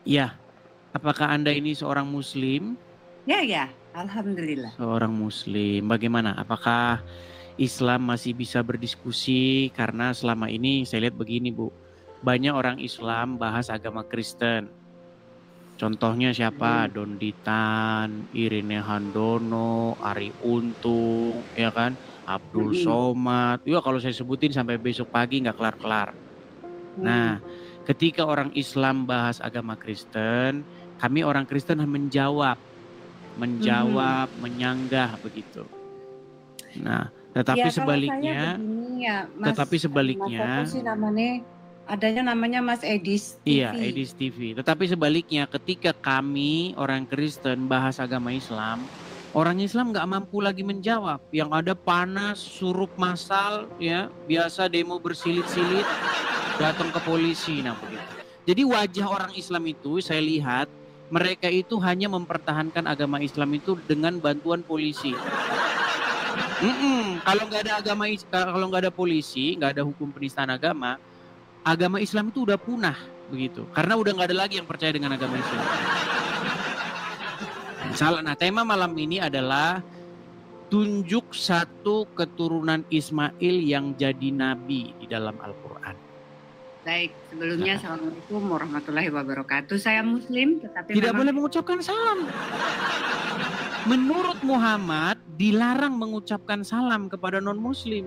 Ya, apakah Anda ini seorang Muslim? Ya, ya, alhamdulillah. Seorang Muslim. Bagaimana? Apakah Islam masih bisa berdiskusi? Karena selama ini saya lihat begini, Bu. Banyak orang Islam bahas agama Kristen. Contohnya siapa? Hmm. Don Ditan, Irene Handono, Ari Untung, ya kan? Abdul Mm-mm. Somad. Ya kalau saya sebutin sampai besok pagi nggak kelar-kelar. Hmm. Nah, ketika orang Islam bahas agama Kristen, kami orang Kristen Mhm. menjawab, menyanggah begitu. Nah, Ya kalau saya begini ya, tetapi Mas apa sebaliknya, sih namanya? Adanya namanya Mas Edis iya, TV. Edis TV. Tetapi sebaliknya, ketika kami orang Kristen bahas agama Islam, orang Islam nggak mampu lagi menjawab. Yang ada panas, surup massal, ya, biasa demo bersilit-silit, datang ke polisi, nah begitu. Jadi wajah orang Islam itu saya lihat mereka itu hanya mempertahankan agama Islam itu dengan bantuan polisi. Kalau nggak ada kalau nggak ada polisi, nggak ada hukum penistaan agama, agama Islam itu udah punah begitu. Karena udah nggak ada lagi yang percaya dengan agama Islam. Salah. Nah, tema malam ini adalah tunjuk satu keturunan Ismail yang jadi nabi di dalam Al-Quran. Baik, sebelumnya Silakan. Assalamualaikum warahmatullahi wabarakatuh. Saya Muslim, tetapi Tidak memang boleh mengucapkan salam. Menurut Muhammad dilarang mengucapkan salam kepada non-Muslim.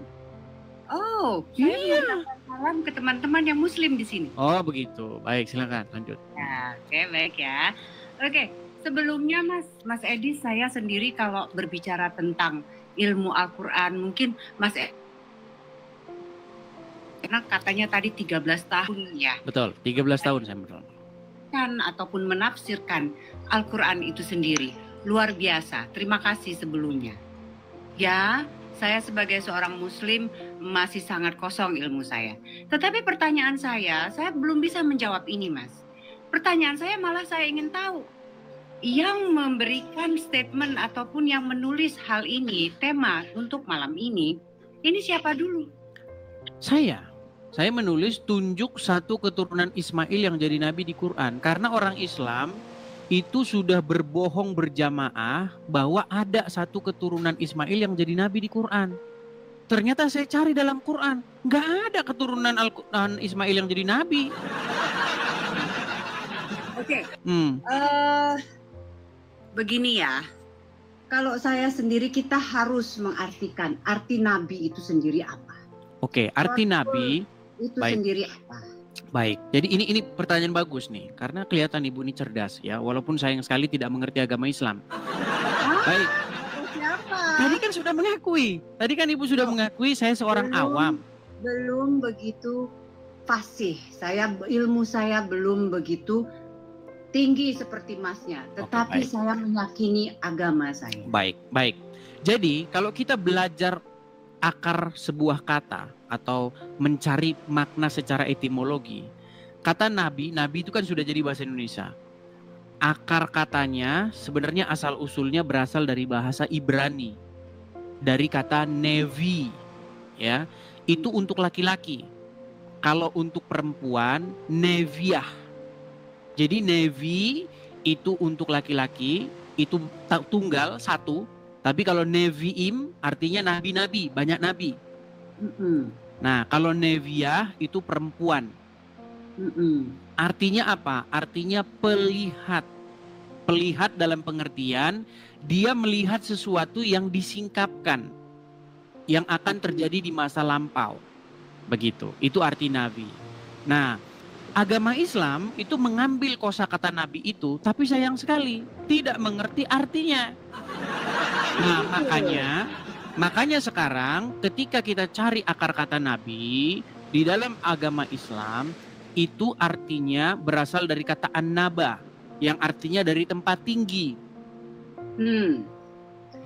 saya Iya. mengucapkan salam ke teman-teman yang Muslim di sini. Oh begitu. Baik, silakan lanjut. Ya, oke, baik ya. Oke, sebelumnya Mas Edi, saya sendiri kalau berbicara tentang ilmu Al-Quran, mungkin Mas Edi, karena katanya tadi 13 tahun ya, Betul, 13 tahun saya betul. kan ataupun menafsirkan Al-Quran itu sendiri. Luar biasa, terima kasih sebelumnya. Ya, saya sebagai seorang Muslim masih sangat kosong ilmu saya. Tetapi pertanyaan saya belum bisa menjawab ini, Mas. Pertanyaan saya malah saya ingin tahu, yang memberikan statement ataupun yang menulis hal ini, tema untuk malam ini siapa dulu? Saya menulis tunjuk satu keturunan Ismail yang jadi nabi di Quran. Karena orang Islam itu sudah berbohong berjamaah bahwa ada satu keturunan Ismail yang jadi nabi di Quran. Ternyata saya cari dalam Quran, nggak ada keturunan Al-Quran Ismail yang jadi nabi. Oke. Begini ya, kalau saya sendiri kita harus mengartikan arti nabi itu sendiri apa. Oke, arti nabi itu baik. Sendiri apa? Baik, jadi ini pertanyaan bagus nih, karena kelihatan ibu ini cerdas ya, walaupun sayang sekali tidak mengerti agama Islam. Baik. Siapa? Tadi kan sudah mengakui, tadi kan ibu sudah mengakui saya seorang awam. Belum begitu fasih, ilmu saya belum begitu tinggi seperti masnya, tetapi saya meyakini agama saya. Baik. Jadi kalau kita belajar akar sebuah kata atau mencari makna secara etimologi, kata nabi itu kan sudah jadi bahasa Indonesia. Akar katanya sebenarnya asal usulnya berasal dari bahasa Ibrani, dari kata nevi, ya, itu untuk laki-laki. Kalau untuk perempuan neviah. Jadi nevi itu untuk laki-laki, itu tunggal satu. Tapi kalau neviim artinya nabi-nabi, banyak nabi. Nah, kalau neviah itu perempuan. Artinya apa? Artinya pelihat. Pelihat dalam pengertian dia melihat sesuatu yang disingkapkan, yang akan terjadi di masa lampau. Begitu. Itu arti nabi. Nah, agama Islam itu mengambil kosakata nabi itu, tapi sayang sekali tidak mengerti artinya. Nah, makanya sekarang ketika kita cari akar kata nabi di dalam agama Islam, itu artinya berasal dari kata an-naba, yang artinya dari tempat tinggi.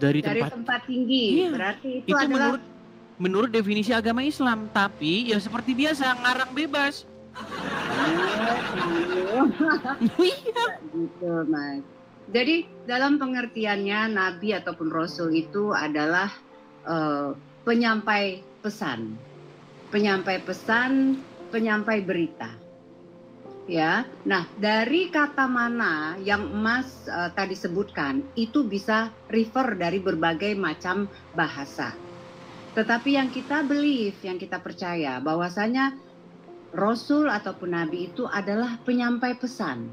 Dari tempat tinggi. Iya. Berarti itu adalah menurut definisi agama Islam. Tapi ya seperti biasa, ngarang bebas. Iya. Gitu, Mas. Jadi dalam pengertiannya nabi ataupun rasul itu adalah penyampai pesan, penyampai berita. Ya, nah dari kata mana yang Mas tadi sebutkan itu bisa refer dari berbagai macam bahasa. Tetapi yang kita believe, yang kita percaya bahwasanya Rasul ataupun Nabi itu adalah penyampai pesan.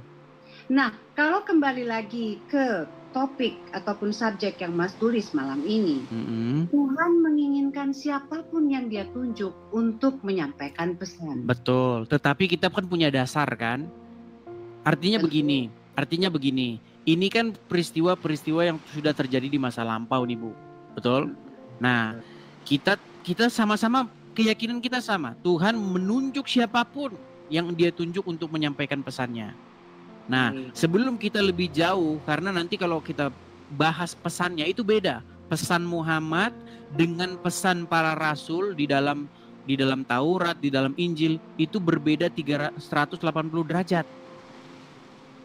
Nah, kalau kembali lagi ke topik ataupun subjek yang Mas tulis malam ini, Tuhan menginginkan siapapun yang Dia tunjuk untuk menyampaikan pesan. Betul, tetapi kita kan punya dasar kan? Artinya begini, ini kan peristiwa-peristiwa yang sudah terjadi di masa lampau nih Bu, betul? Nah, kita sama-sama, keyakinan kita sama, Tuhan menunjuk siapapun yang Dia tunjuk untuk menyampaikan pesannya. Nah, sebelum kita lebih jauh, karena nanti kalau kita bahas pesannya itu beda. Pesan Muhammad dengan pesan para rasul di dalam Taurat, di dalam Injil itu berbeda 180 derajat.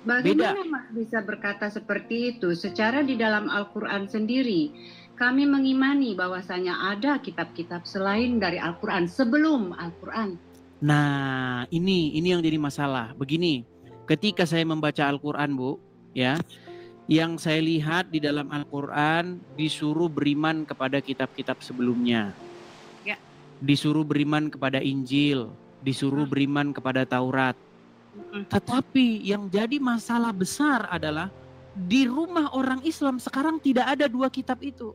Bagaimana Mas bisa berkata seperti itu? Secara di dalam Al-Quran sendiri, kami mengimani bahwasanya ada kitab-kitab selain dari Al-Quran sebelum Al-Quran. Nah, ini yang jadi masalah. Begini, ketika saya membaca Al-Quran, Bu, ya, yang saya lihat di dalam Al-Quran disuruh beriman kepada kitab-kitab sebelumnya. Ya. Disuruh beriman kepada Injil, disuruh beriman kepada Taurat. Tetapi yang jadi masalah besar adalah di rumah orang Islam sekarang tidak ada dua kitab itu.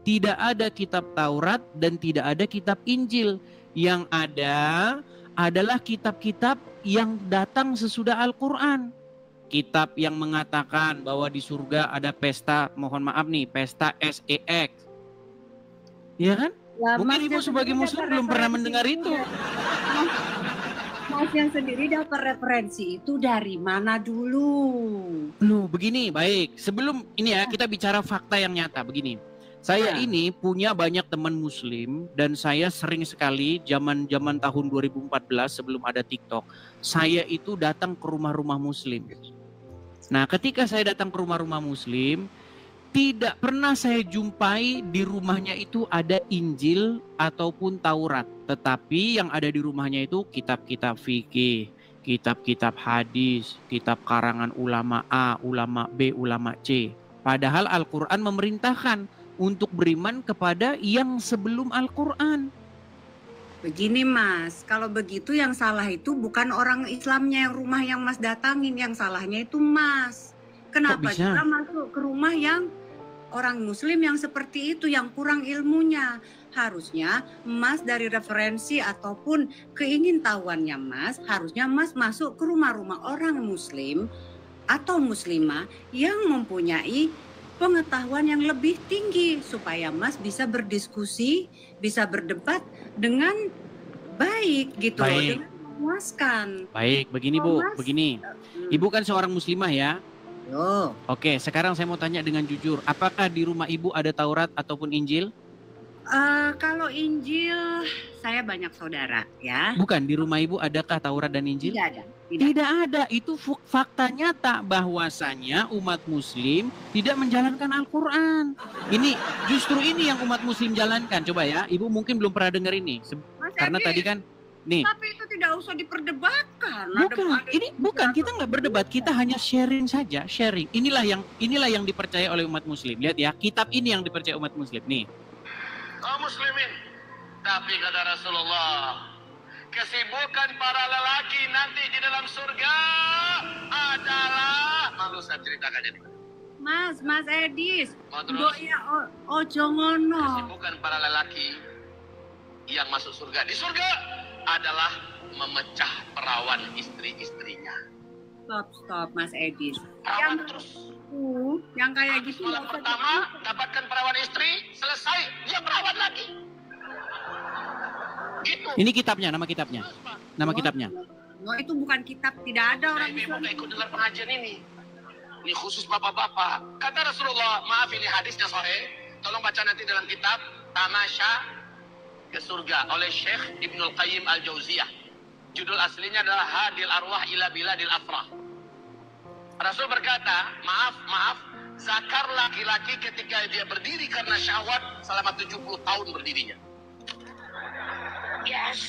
Tidak ada kitab Taurat dan tidak ada kitab Injil. Yang ada adalah kitab-kitab yang datang sesudah Al-Quran. Kitab yang mengatakan bahwa di surga ada pesta, mohon maaf nih, pesta SEX. Ya kan? Ya, mungkin Ibu sebagai Muslim belum pernah mendengar itu. Mas yang sendiri dapat referensi itu dari mana dulu? Loh, begini, baik. Sebelum ini ya, kita bicara fakta yang nyata. Begini, saya ini punya banyak teman Muslim dan saya sering sekali zaman tahun 2014 sebelum ada TikTok, saya itu datang ke rumah-rumah Muslim. Nah, ketika saya datang ke rumah-rumah Muslim, tidak pernah saya jumpai di rumahnya itu ada Injil ataupun Taurat. Tetapi yang ada di rumahnya itu kitab-kitab fikih, kitab-kitab hadis, kitab karangan ulama A, ulama B, ulama C. Padahal Al-Quran memerintahkan untuk beriman kepada yang sebelum Al-Quran. Begini Mas, kalau begitu yang salah itu bukan orang Islamnya yang rumah yang Mas datangin, yang salahnya itu Mas. Kenapa kita masuk ke rumah yang orang Muslim yang seperti itu, yang kurang ilmunya? Harusnya Mas dari referensi ataupun keingintahuannya Mas, harusnya Mas masuk ke rumah-rumah orang Muslim atau Muslimah yang mempunyai pengetahuan yang lebih tinggi supaya Mas bisa berdiskusi, bisa berdebat dengan baik gitu loh, dengan memuaskan. Baik, begini Bu, begini. Ibu kan seorang muslimah ya? Yo. Oke, sekarang saya mau tanya dengan jujur, apakah di rumah Ibu ada Taurat ataupun Injil? Kalau Injil saya banyak saudara ya. Bukan, di rumah Ibu adakah Taurat dan Injil? Tidak ada. Tidak ada, itu fakta nyata bahwasanya umat Muslim tidak menjalankan Al-Quran. Ini justru ini yang umat Muslim jalankan. Coba ya, Ibu mungkin belum pernah dengar ini, karena tadi kan nih. Tapi itu tidak usah diperdebatkan. Bukan, kita nggak berdebat, kita hanya sharing saja, sharing. Inilah yang dipercaya oleh umat Muslim. Lihat ya, kitab ini yang dipercaya umat Muslim nih. Kaum muslimin, tapi kata Rasulullah, kesibukan para lelaki nanti di dalam surga adalah, malu saya ceritakan ini. Mas Edis, ojo ngono. Kesibukan para lelaki yang masuk surga di surga adalah memecah perawan istri-istrinya. Stop Mas Edis. Perawan terus. Yang kayak gitu. Malam pertama dapatkan perawan istri, selesai dia perawan lagi. Gitu. Ini kitabnya, nama kitabnya. Nama kitabnya. No, itu bukan kitab, tidak ada orang Islam. Ibu ikut dengar pengajian ini. Ini khusus bapak-bapak. Kata Rasulullah, maaf ini hadisnya sahih. Tolong baca nanti dalam kitab Tamasya ke Surga oleh Syekh Ibnul Qayyim Al-Jauziyah. Judul aslinya adalah Hadil Arwah ila Biladil Afrah. Rasul berkata, maaf, zakar laki-laki ketika dia berdiri karena syahwat selama 70 tahun berdirinya. Yes.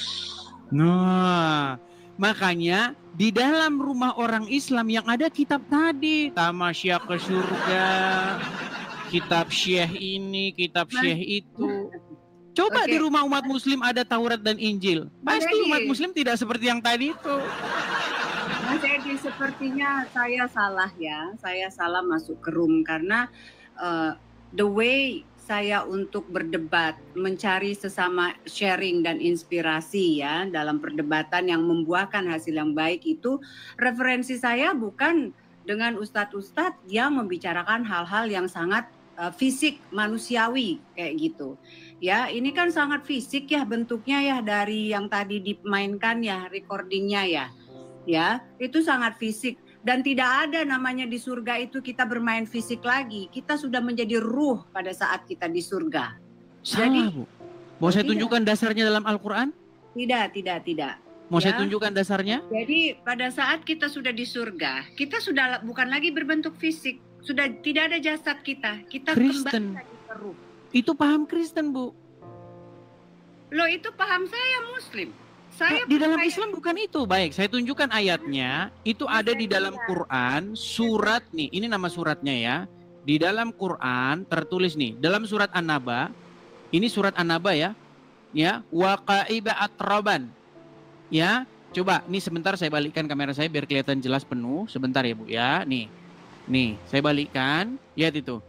Nah, makanya di dalam rumah orang Islam yang ada kitab tadi, tamasya ke surga, kitab Syekh ini, kitab Syekh itu. Coba di rumah umat Muslim ada Taurat dan Injil. Pasti umat Muslim tidak seperti yang tadi itu. Mas Edi, sepertinya saya salah ya. Saya salah masuk ke room karena the way saya untuk berdebat, mencari sesama sharing dan inspirasi ya dalam perdebatan yang membuahkan hasil yang baik itu, referensi saya bukan dengan ustadz-ustadz yang membicarakan hal-hal yang sangat fisik manusiawi kayak gitu. Ya, ini kan sangat fisik ya bentuknya ya dari yang tadi dimainkan ya recordingnya ya. Ya, itu sangat fisik. Dan tidak ada namanya di surga itu kita bermain fisik lagi. Kita sudah menjadi ruh pada saat kita di surga. Salah, Bu. Mau saya tunjukkan dasarnya dalam Al-Quran? Tidak. Mau saya tunjukkan dasarnya? Jadi pada saat kita sudah di surga, kita sudah bukan lagi berbentuk fisik. Sudah tidak ada jasad kita. Kita Kristen. kembali lagi ke ruh. Itu paham Kristen, Bu. Loh, itu paham saya Muslim. Saya di dalam Islam bukan itu. Baik, saya tunjukkan ayatnya. Itu ada di dalam Quran, surat nih. Ini nama suratnya ya. Di dalam Quran tertulis nih, dalam surat An-Naba. Ini surat An-Naba ya. Ya, waqa'iba atraban. Ya, coba nih sebentar saya balikkan kamera saya biar kelihatan jelas penuh. Sebentar ya, Bu ya. Nih, saya balikkan. Lihat itu.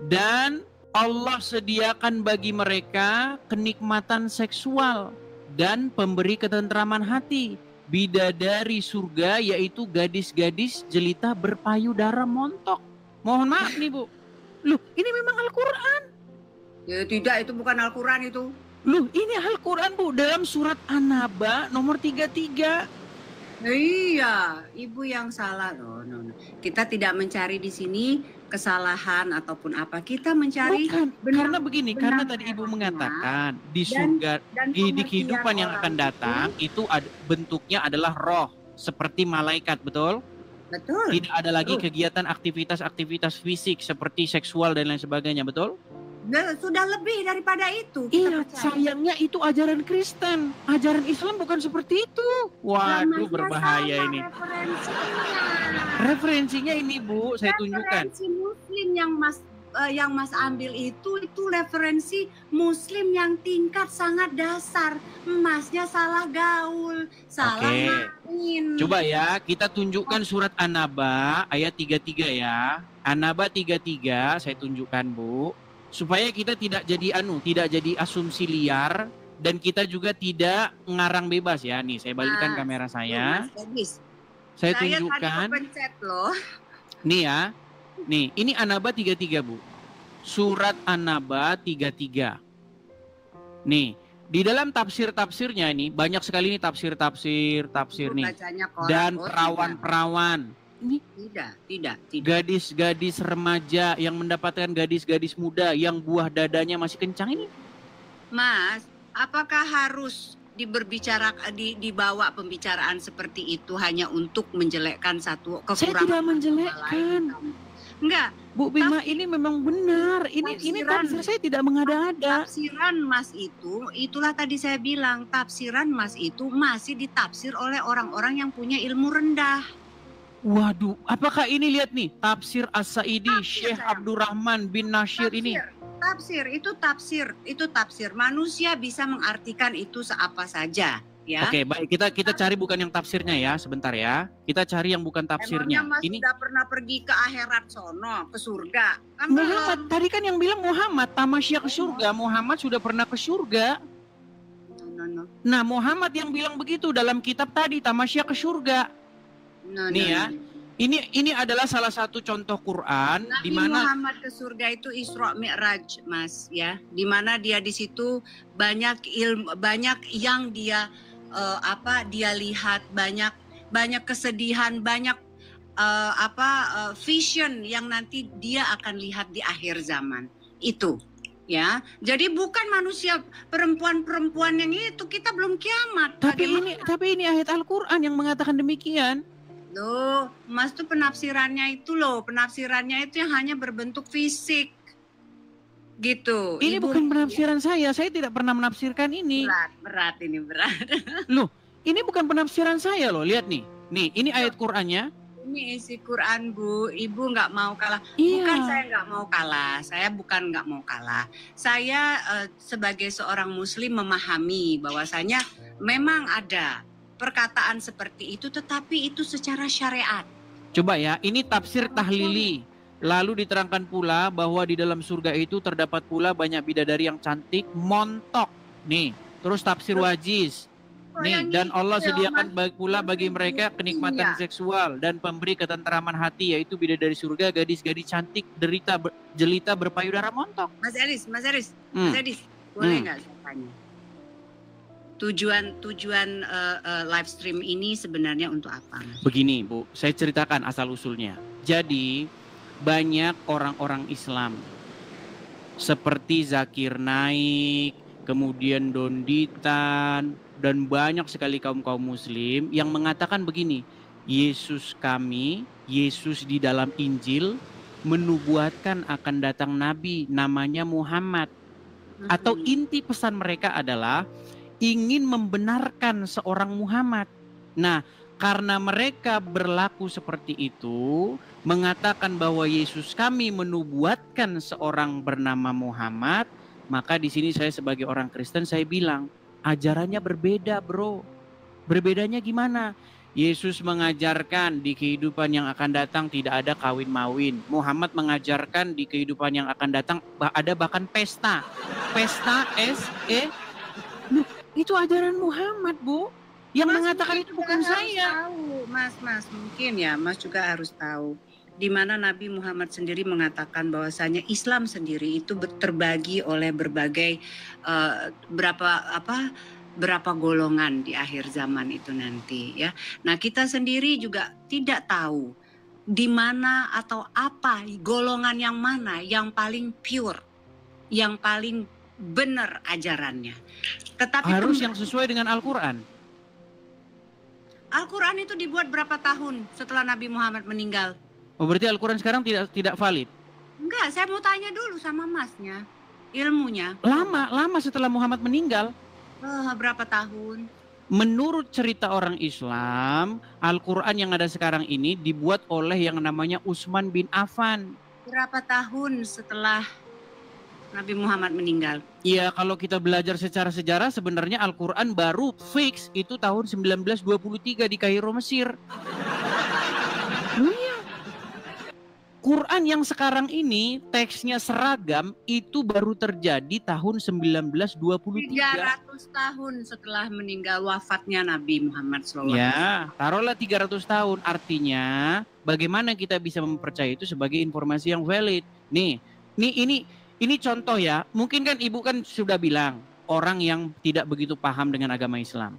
Dan Allah sediakan bagi mereka kenikmatan seksual dan pemberi ketentraman hati, bidadari surga, yaitu gadis-gadis jelita berpayudara montok. Mohon maaf nih, Bu. Loh, ini memang Al-Quran. Ya tidak, itu bukan Al-Quran itu. Loh, ini Al-Quran, Bu, dalam surat An-Naba nomor 33. Iya, Ibu yang salah. No. Kita tidak mencari di sini kesalahan ataupun apa. Kita mencari karena begini, karena tadi Ibu mengatakan di surga, di kehidupan yang akan datang itu bentuknya adalah roh seperti malaikat, betul? Betul. Tidak ada lagi kegiatan aktivitas fisik seperti seksual dan lain sebagainya, betul? Sudah lebih daripada itu. Iya, sayangnya itu ajaran Kristen. Ajaran Islam bukan seperti itu. Waduh, berbahaya ini. Referensinya ini, Bu, saya tunjukkan. Referensi Muslim yang Mas ambil itu referensi Muslim yang tingkat sangat dasar. Masnya salah gaul, salah main. Coba ya, kita tunjukkan surat An-Naba ayat 33 ya. An-Naba 33 saya tunjukkan, Bu. Supaya kita tidak jadi asumsi liar dan kita juga tidak ngarang bebas ya. Nih, saya balikkan kamera saya. Saya tunjukkan. Loh. Nih ya. Nih, ini An-Naba 33, Bu. Surat An-Naba 33. Nih, di dalam tafsir-tafsirnya ini banyak sekali nih tafsir nih. Dan perawan-perawan. Ini tidak. Gadis-gadis remaja yang mendapatkan gadis-gadis muda yang buah dadanya masih kencang ini. Mas, apakah harus dibawa pembicaraan seperti itu hanya untuk menjelekkan satu kekurangan? Saya tidak menjelekkan. Enggak. Bu Bima, ini memang benar. Ini tafsir saya tidak mengada-ada. Tafsiran Mas itulah tadi saya bilang, tafsiran Mas itu masih ditafsir oleh orang-orang yang punya ilmu rendah. Waduh, apakah ini lihat nih tafsir As-Sa'idi Syekh Abdurrahman bin Nasyir ini? Itu tafsir. Manusia bisa mengartikan itu seapa saja, ya. Oke, baik, kita cari bukan yang tafsirnya ya, sebentar ya. Kita cari yang bukan tafsirnya. Emangnya Mas ini sudah pernah pergi ke akhirat sono, ke surga? Kan Muhammad tadi kan yang bilang Muhammad tamasya ke surga. Muhammad sudah pernah ke surga. No. Nah, Muhammad yang bilang begitu dalam kitab tadi tamasya ke surga. Nih ya, ini adalah salah satu contoh Quran di mana Muhammad ke surga itu Isra Mi'raj, Mas, ya. Di mana dia di situ banyak ilmu, banyak yang dia dia lihat, banyak kesedihan, banyak vision yang nanti dia akan lihat di akhir zaman. Itu. Ya, jadi bukan manusia perempuan yang itu, kita belum kiamat. Tapi ini ayat Al-Quran yang mengatakan demikian. Loh, Mas tuh penafsirannya itu yang hanya berbentuk fisik. Gitu. Ini bukan penafsiran saya tidak pernah menafsirkan ini. Berat. Loh, ini bukan penafsiran saya loh, lihat nih. Nih, ini ayat Qur'annya. Ini isi Quran, Bu. Ibu nggak mau kalah. Iya. Bukan saya nggak mau kalah. Saya bukan nggak mau kalah. Saya sebagai seorang Muslim memahami bahwasanya memang ada perkataan seperti itu, tetapi itu secara syariat. Coba ya, ini tafsir tahlili. Lalu diterangkan pula bahwa di dalam surga itu terdapat pula banyak bidadari yang cantik, montok. Nih, terus tafsir wajiz. Nih, dan Allah sediakan pula bagi mereka kenikmatan seksual dan pemberi ketentraman hati, yaitu bidadari surga, gadis-gadis cantik, jelita berpayudara montok. Mas Eris, boleh nggak saya tanya? Tujuan live stream ini sebenarnya untuk apa? Begini, Bu, saya ceritakan asal-usulnya. Jadi, banyak orang-orang Islam seperti Zakir Naik, kemudian Donditan, dan banyak sekali kaum-kaum muslim yang mengatakan begini, Yesus kami, Yesus di dalam Injil menubuatkan akan datang Nabi namanya Muhammad. Atau inti pesan mereka adalah ingin membenarkan seorang Muhammad. Nah, karena mereka berlaku seperti itu, mengatakan bahwa Yesus kami menubuatkan seorang bernama Muhammad, maka di sini saya sebagai orang Kristen saya bilang, ajarannya berbeda, bro. Berbedanya gimana? Yesus mengajarkan di kehidupan yang akan datang tidak ada kawin-mawin. Muhammad mengajarkan di kehidupan yang akan datang ada bahkan pesta. Pesta Nah, itu ajaran Muhammad, Bu. Yang mengatakan itu bukan saya. Tahu, Mas, mungkin ya, Mas juga harus tahu. Di mana Nabi Muhammad sendiri mengatakan bahwasanya Islam sendiri itu terbagi oleh berbagai berapa golongan di akhir zaman itu nanti ya. Nah, kita sendiri juga tidak tahu di mana atau apa golongan yang mana yang paling pure, yang paling benar ajarannya. Tetapi harus yang sesuai dengan Al-Qur'an. Al-Qur'an itu dibuat berapa tahun setelah Nabi Muhammad meninggal? Oh, berarti Al-Quran sekarang tidak valid? Enggak, saya mau tanya dulu sama Masnya. Ilmunya. Lama setelah Muhammad meninggal. Berapa tahun? Menurut cerita orang Islam, Al-Quran yang ada sekarang ini dibuat oleh yang namanya Utsman bin Affan. Berapa tahun setelah Nabi Muhammad meninggal? Iya, kalau kita belajar secara sejarah sebenarnya Al-Quran baru fix itu tahun 1923 di Kairo, Mesir. Quran yang sekarang ini teksnya seragam itu baru terjadi tahun 1923. 300 tahun setelah meninggal wafatnya Nabi Muhammad SAW. Ya, taruhlah 300 tahun. Artinya bagaimana kita bisa mempercayai itu sebagai informasi yang valid. Nih, ini contoh ya. Mungkin kan Ibu kan sudah bilang orang yang tidak begitu paham dengan agama Islam.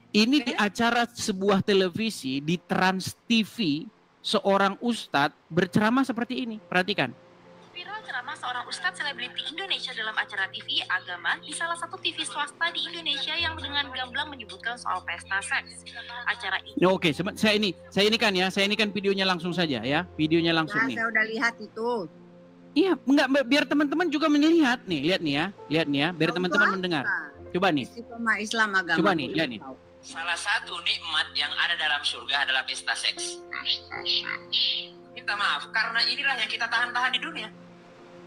Ini di acara sebuah televisi di Trans TV, seorang ustadz berceramah seperti ini. Perhatikan. Viral ceramah seorang ustadz selebriti Indonesia dalam acara TV agama di salah satu TV swasta di Indonesia yang dengan gamblang menyebutkan soal pesta seks. Acara ini. Oke, saya ini kan videonya langsung saja ya. Videonya langsung nih. Saya udah lihat itu. Iya, enggak, biar teman-teman juga melihat nih. Lihat nih ya, biar teman-teman mendengar. Coba nih. Istiqomah Islam agama. Coba nih, lihat nih. Salah satu nikmat yang ada dalam surga adalah pesta seks. Minta maaf, karena inilah yang kita tahan-tahan di dunia.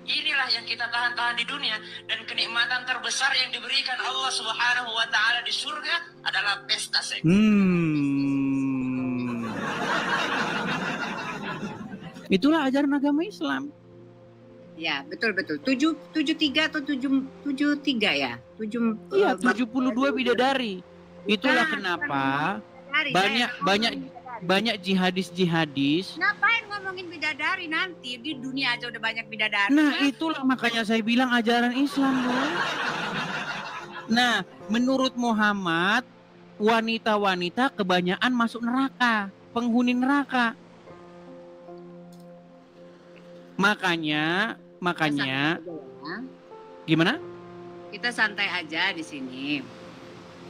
Inilah yang kita tahan-tahan di dunia. Dan kenikmatan terbesar yang diberikan Allah Subhanahu wa Ta'ala di surga adalah pesta seks. Itulah ajaran agama Islam. Ya, betul. 73 atau 73 ya? 72 bidadari. Itulah kenapa banyak jihadis. Ngapain ngomongin bidadari nanti? Di dunia aja udah banyak bidadari. Nah, itulah makanya saya bilang ajaran Islam, Bu. Nah, menurut Muhammad, wanita-wanita kebanyakan masuk neraka, penghuni neraka. Makanya gimana? Kita santai aja di sini.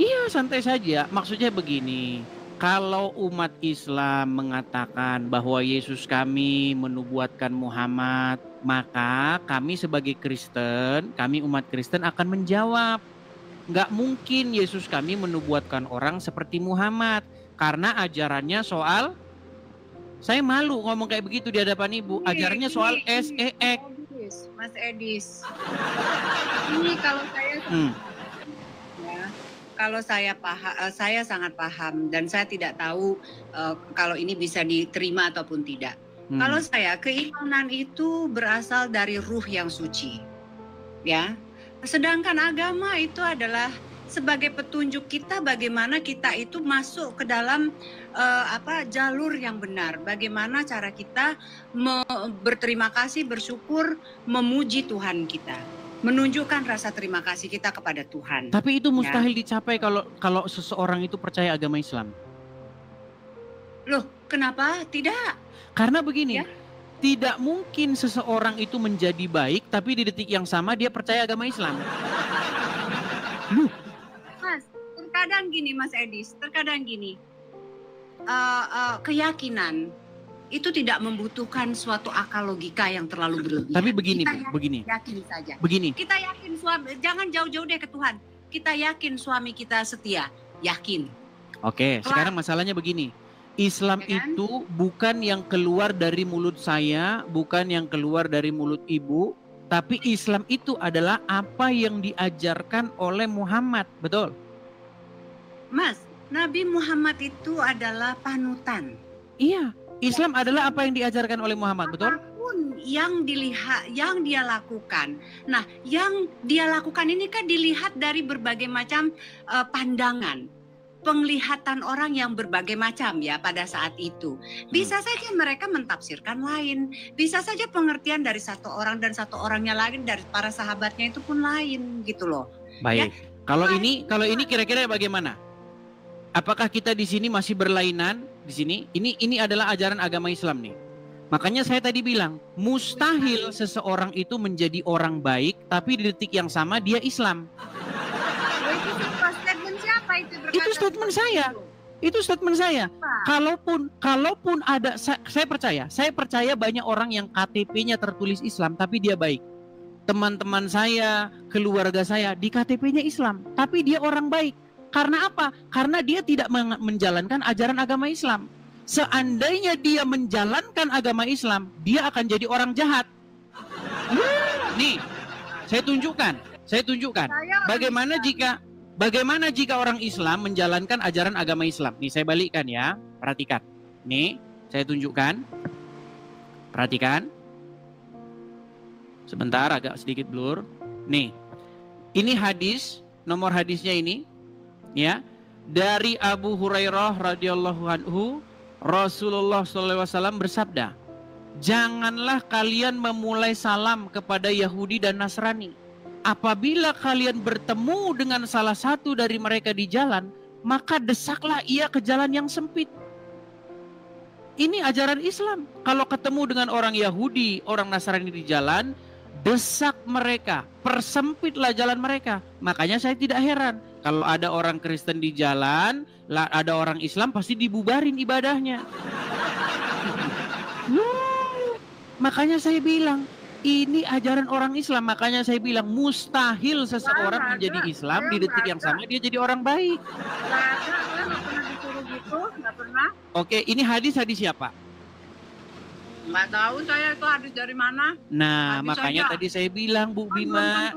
Iya, santai saja. Maksudnya begini, kalau umat Islam mengatakan bahwa Yesus kami menubuatkan Muhammad, maka kami sebagai Kristen, kami umat Kristen akan menjawab, nggak mungkin Yesus kami menubuatkan orang seperti Muhammad. Karena ajarannya soal, saya malu ngomong kayak begitu di hadapan ibu, ajarannya soal SEX. Mas Edis, ini kalau saya ya, kalau saya sangat paham dan saya tidak tahu kalau ini bisa diterima ataupun tidak. Kalau saya, keimanan itu berasal dari ruh yang suci, ya. Sedangkan agama itu adalah sebagai petunjuk kita bagaimana kita itu masuk ke dalam jalur yang benar. Bagaimana cara kita berterima kasih, bersyukur, memuji Tuhan kita, menunjukkan rasa terima kasih kita kepada Tuhan. Tapi itu mustahil dicapai kalau seseorang itu percaya agama Islam. Loh, kenapa tidak? Karena begini, tidak mungkin seseorang itu menjadi baik, tapi di detik yang sama dia percaya agama Islam. Mas, terkadang gini Mas Edis, keyakinan itu tidak membutuhkan suatu akal logika yang terlalu berlebihan. Tapi begini, yakin saja. Begini. Kita yakin suami, jangan jauh-jauh deh ke Tuhan. Kita yakin suami kita setia, yakin. Oke, sekarang masalahnya begini. Islam itu bukan yang keluar dari mulut saya, bukan yang keluar dari mulut ibu, tapi Islam itu adalah apa yang diajarkan oleh Muhammad, betul? Mas, Nabi Muhammad itu adalah panutan. Iya, Islam adalah apa yang diajarkan oleh Muhammad, betul? Apapun yang dilihat, yang dia lakukan. Nah, yang dia lakukan ini kan dilihat dari berbagai macam pandangan. Penglihatan orang yang berbagai macam ya pada saat itu. Bisa saja mereka mentafsirkan lain. Bisa saja pengertian dari satu orang dan satu orangnya lain, dari para sahabatnya itu pun lain gitu loh. Baik. Ya? Kalau ini kira-kira bagaimana? Apakah kita di sini masih berlainan di sini? Ini adalah ajaran agama Islam nih. Makanya saya tadi bilang, mustahil seseorang itu menjadi orang baik tapi di detik yang sama dia Islam. Itu statement saya. Itu statement saya. Kalaupun ada, saya percaya banyak orang yang KTP-nya tertulis Islam tapi dia baik. Teman-teman saya, keluarga saya di KTP-nya Islam tapi dia orang baik. Karena apa? Karena dia tidak menjalankan ajaran agama Islam. Seandainya dia menjalankan agama Islam, dia akan jadi orang jahat. Nih, saya tunjukkan. Bagaimana jika orang Islam menjalankan ajaran agama Islam? Nih saya balikkan ya, perhatikan. Nih, saya tunjukkan. Perhatikan. Sebentar, agak sedikit blur. Nih, ini hadis, nomor hadisnya ini, ya, dari Abu Hurairah radhiyallahu anhu, Rasulullah SAW bersabda, janganlah kalian memulai salam kepada Yahudi dan Nasrani. Apabila kalian bertemu dengan salah satu dari mereka di jalan, maka desaklah ia ke jalan yang sempit. Ini ajaran Islam. Kalau ketemu dengan orang Yahudi, orang Nasrani di jalan, desak mereka, persempitlah jalan mereka. Makanya saya tidak heran kalau ada orang Kristen di jalan, ada orang Islam pasti dibubarin ibadahnya. Makanya saya bilang, ini ajaran orang Islam. Makanya saya bilang mustahil seseorang menjadi Islam di detik yang sama dia jadi orang baik. Nggak pernah. Oke, ini hadis siapa? Nggak tahu saya itu hadis dari mana. Nah, hadis makanya saja. tadi saya bilang Bu Bima,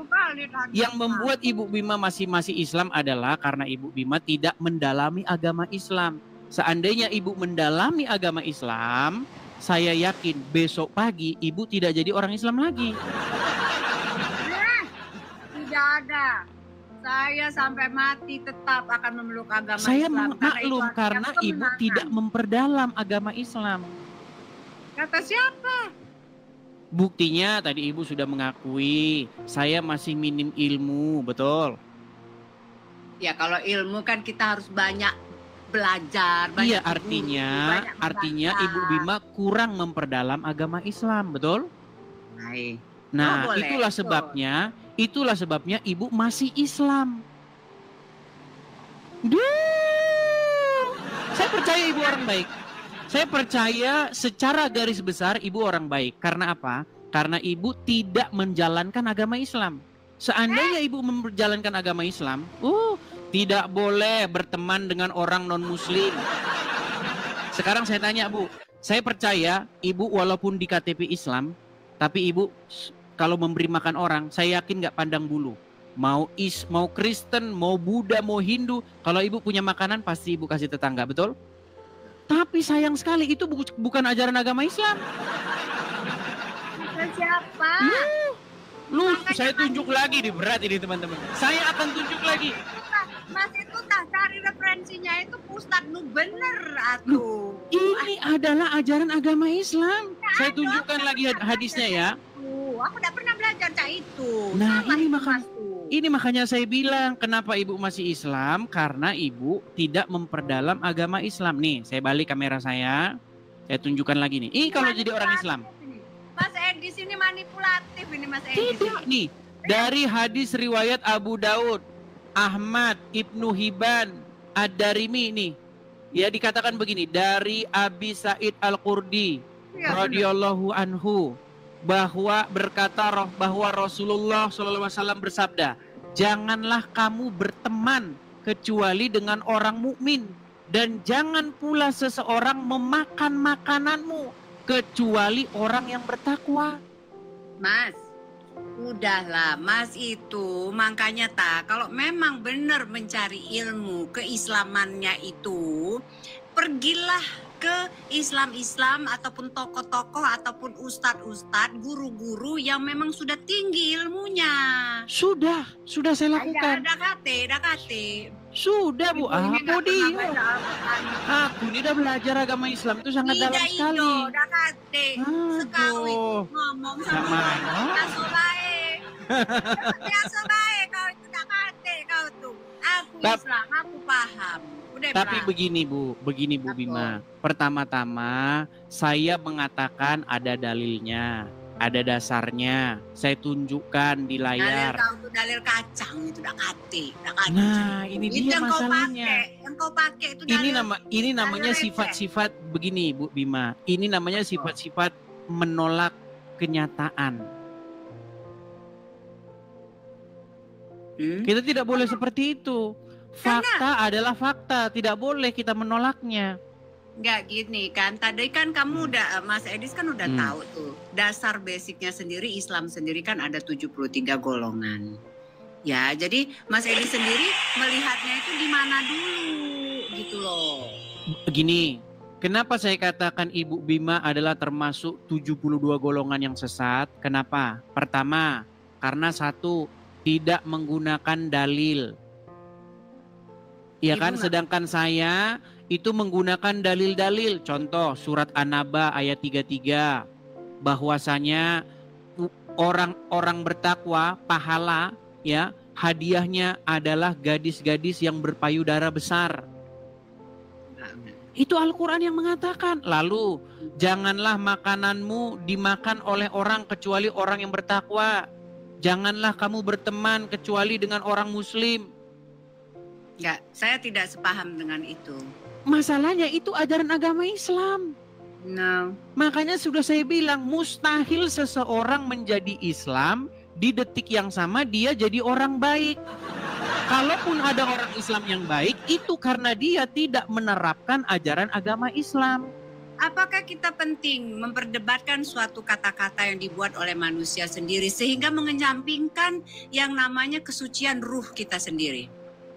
yang membuat Ibu Bima masih Islam adalah karena Ibu Bima tidak mendalami agama Islam. Seandainya Ibu mendalami agama Islam, saya yakin besok pagi Ibu tidak jadi orang Islam lagi. Tidak ada. Saya sampai mati tetap akan memeluk agama saya Islam. maklum karena Ibu tidak memperdalam agama Islam. Kata siapa? Buktinya tadi Ibu sudah mengakui saya masih minim ilmu, betul? Ya kalau ilmu kan kita harus banyak belajar. Iya, artinya Ibu Bima kurang memperdalam agama Islam, betul? Baik. Nah, boleh, itulah sebabnya Ibu masih Islam. Saya percaya Ibu orang baik. Saya percaya secara garis besar Ibu orang baik. Karena apa? Karena Ibu tidak menjalankan agama Islam. Seandainya Ibu menjalankan agama Islam, tidak boleh berteman dengan orang non-muslim. Sekarang saya tanya Bu, saya percaya Ibu walaupun di KTP Islam, tapi Ibu kalau memberi makan orang, saya yakin nggak pandang bulu. Mau Kristen, mau Buddha, mau Hindu, kalau Ibu punya makanan pasti Ibu kasih tetangga, betul? Tapi sayang sekali itu bukan ajaran agama Islam. Siapa? Saya tunjuk lagi di berat ini teman-teman. Saya akan tunjuk lagi. Mas itu tak cari referensinya itu Ustadz nu bener atuh. Ini adalah ajaran agama Islam. Saya tunjukkan lagi hadisnya ya. Aku udah pernah belajar cak itu. Nah, ini makanya saya bilang kenapa Ibu masih Islam, karena Ibu tidak memperdalam agama Islam. Nih, saya balik kamera saya tunjukkan lagi nih. Kalau jadi orang Islam. Mas Edi sini manipulatif ini Mas Edi. Tidak nih, dari hadis riwayat Abu Daud, Ahmad, Ibnu Hibban, Ad-Darimi nih. Ya dikatakan begini, dari Abi Sa'id Al-Qurdi radhiyallahu anhu, bahwa Rasulullah SAW bersabda, janganlah kamu berteman kecuali dengan orang mukmin, dan jangan pula seseorang memakan makananmu kecuali orang yang bertakwa. Mas, udahlah Mas itu makanya kalau memang benar mencari ilmu keislamannya itu, pergilah ke Islam ataupun tokoh-tokoh ataupun ustadz-ustadz, guru-guru yang memang sudah tinggi ilmunya. Sudah saya lakukan. Ada KT. Sudah Bu, aku ini udah belajar agama Islam itu sangat dalam sekali. Udah KT. Sekali ngomong sama biasa baik. Biasa baik kau itu udah KT kau tuh. Aku Islam, aku paham. Tapi begini Bu Bima. Pertama-tama saya mengatakan ada dalilnya, ada dasarnya. Saya tunjukkan di layar. Dalil kacang itu udah kate. Nah, ini dia masalahnya. Yang kau pakai itu dalil. Ini namanya sifat-sifat begini Bu Bima. Ini namanya sifat-sifat menolak kenyataan. Kita tidak boleh seperti itu. Fakta adalah fakta, tidak boleh kita menolaknya. Enggak gini kan, tadi kan kamu udah, Mas Edis kan udah tahu tuh, dasar basicnya sendiri, Islam sendiri kan ada 73 golongan. Ya, jadi Mas Edis sendiri melihatnya itu di mana dulu, gitu loh. Begini, kenapa saya katakan Ibu Bima adalah termasuk 72 golongan yang sesat? Kenapa? Pertama, karena satu, tidak menggunakan dalil. Ya kan, sedangkan saya itu menggunakan dalil-dalil. Contoh surat An-Naba ayat 33, bahwasanya orang-orang bertakwa pahala ya hadiahnya adalah gadis-gadis yang berpayudara besar. Itu Al-Quran yang mengatakan. Lalu janganlah makananmu dimakan oleh orang kecuali orang yang bertakwa. Janganlah kamu berteman kecuali dengan orang muslim. Enggak, saya tidak sepaham dengan itu. Masalahnya itu ajaran agama Islam. No. Makanya sudah saya bilang, mustahil seseorang menjadi Islam di detik yang sama dia jadi orang baik. Kalaupun ada orang Islam yang baik, itu karena dia tidak menerapkan ajaran agama Islam. Apakah kita penting memperdebatkan suatu kata-kata yang dibuat oleh manusia sendiri sehingga mengenyampingkan yang namanya kesucian ruh kita sendiri?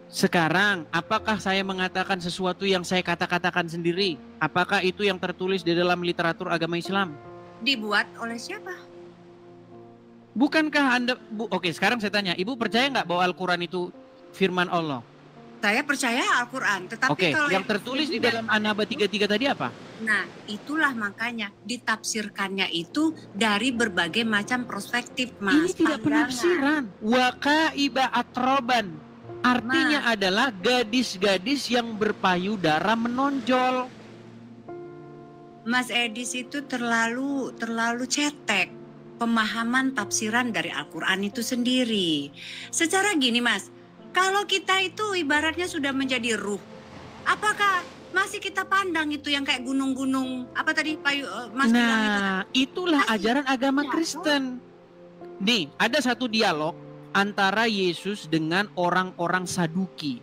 Sekarang, apakah saya mengatakan sesuatu yang saya katakan sendiri? Apakah itu yang tertulis di dalam literatur agama Islam? Dibuat oleh siapa? Bukankah Anda... Oke, sekarang saya tanya, Ibu percaya nggak bahwa Al-Quran itu firman Allah? Saya percaya Al-Quran, tetapi kalau yang tertulis di dalam An-Naba 33 tadi apa? Nah, itulah makanya ditafsirkannya itu dari berbagai macam perspektif, Mas. Ini tidak penafsiran. Waqaiba atroban. Artinya adalah gadis-gadis yang berpayudara menonjol. Mas Edis itu terlalu cetek pemahaman tafsiran dari Al-Quran itu sendiri. Secara gini Mas, kalau kita itu ibaratnya sudah menjadi ruh, apakah masih kita pandang itu yang kayak gunung-gunung apa tadi Mas bilang itu? Itulah ajaran agama Kristen. Nih, ada satu dialog antara Yesus dengan orang-orang Saduki.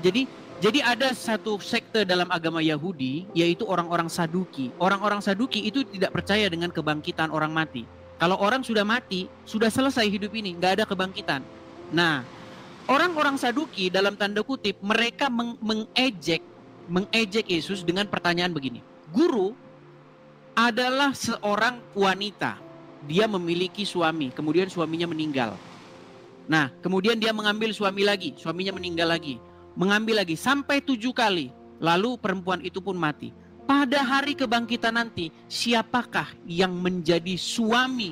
Jadi Jadi ada satu sekte dalam agama Yahudi, yaitu orang-orang Saduki. Orang-orang Saduki itu tidak percaya dengan kebangkitan orang mati. Kalau orang sudah mati, sudah selesai hidup ini, nggak ada kebangkitan. Nah, orang-orang Saduki dalam tanda kutip, mereka mengejek Yesus dengan pertanyaan begini. Guru adalah seorang wanita. Dia memiliki suami, kemudian suaminya meninggal. Nah, kemudian dia mengambil suami lagi, suaminya meninggal lagi. Mengambil lagi sampai 7 kali. Lalu perempuan itu pun mati. Pada hari kebangkitan nanti, siapakah yang menjadi suami